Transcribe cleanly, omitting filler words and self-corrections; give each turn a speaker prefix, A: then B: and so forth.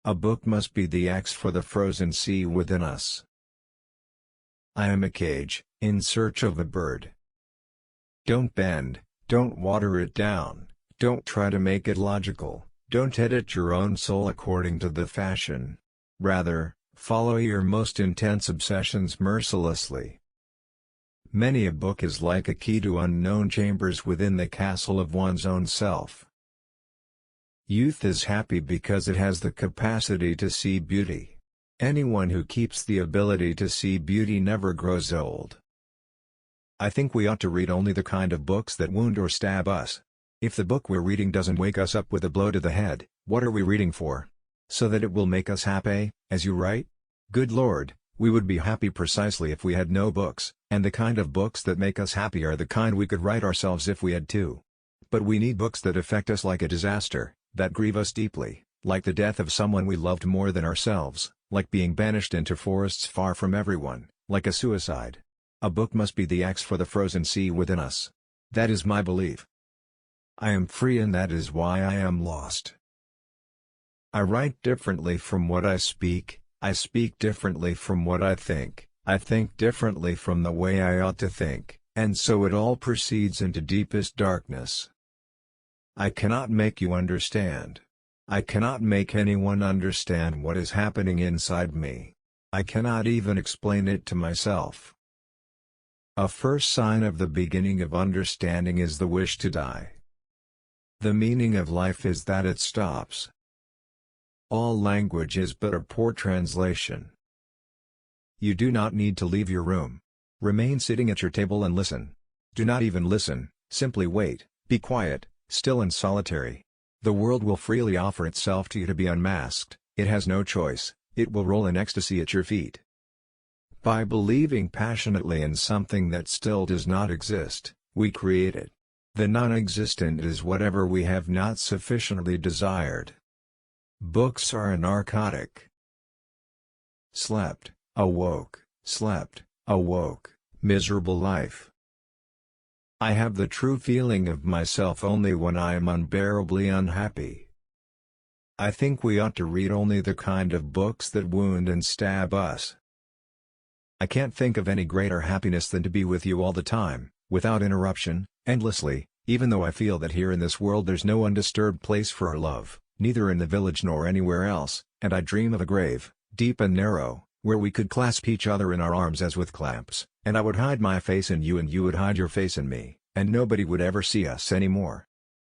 A: A book must be the axe for the frozen sea within us. I am a cage, in search of a bird. Don't bend, don't water it down, don't try to make it logical, don't edit your own soul according to the fashion. Rather, follow your most intense obsessions mercilessly. Many a book is like a key to unknown chambers within the castle of one's own self. Youth is happy because it has the capacity to see beauty. Anyone who keeps the ability to see beauty never grows old. I think we ought to read only the kind of books that wound or stab us. If the book we're reading doesn't wake us up with a blow to the head, what are we reading for? So that it will make us happy, as you write? Good Lord, we would be happy precisely if we had no books, and the kind of books that make us happy are the kind we could write ourselves if we had to. But we need books that affect us like a disaster, that grieve us deeply, like the death of someone we loved more than ourselves, like being banished into forests far from everyone, like a suicide. A book must be the axe for the frozen sea within us. That is my belief. I am free, and that is why I am lost. I write differently from what I speak differently from what I think differently from the way I ought to think, and so it all proceeds into deepest darkness. I cannot make you understand. I cannot make anyone understand what is happening inside me. I cannot even explain it to myself. A first sign of the beginning of understanding is the wish to die. The meaning of life is that it stops. All language is but a poor translation. You do not need to leave your room. Remain sitting at your table and listen. Do not even listen, simply wait, be quiet, still and solitary. The world will freely offer itself to you to be unmasked. It has no choice, it will roll in ecstasy at your feet. By believing passionately in something that still does not exist, we create it. The non-existent is whatever we have not sufficiently desired. Books are a narcotic. Slept, awoke, miserable life. I have the true feeling of myself only when I am unbearably unhappy. I think we ought to read only the kind of books that wound and stab us. I can't think of any greater happiness than to be with you all the time, without interruption, endlessly, even though I feel that here in this world there's no undisturbed place for our love, neither in the village nor anywhere else, and I dream of a grave, deep and narrow, where we could clasp each other in our arms as with clamps, and I would hide my face in you and you would hide your face in me, and nobody would ever see us anymore.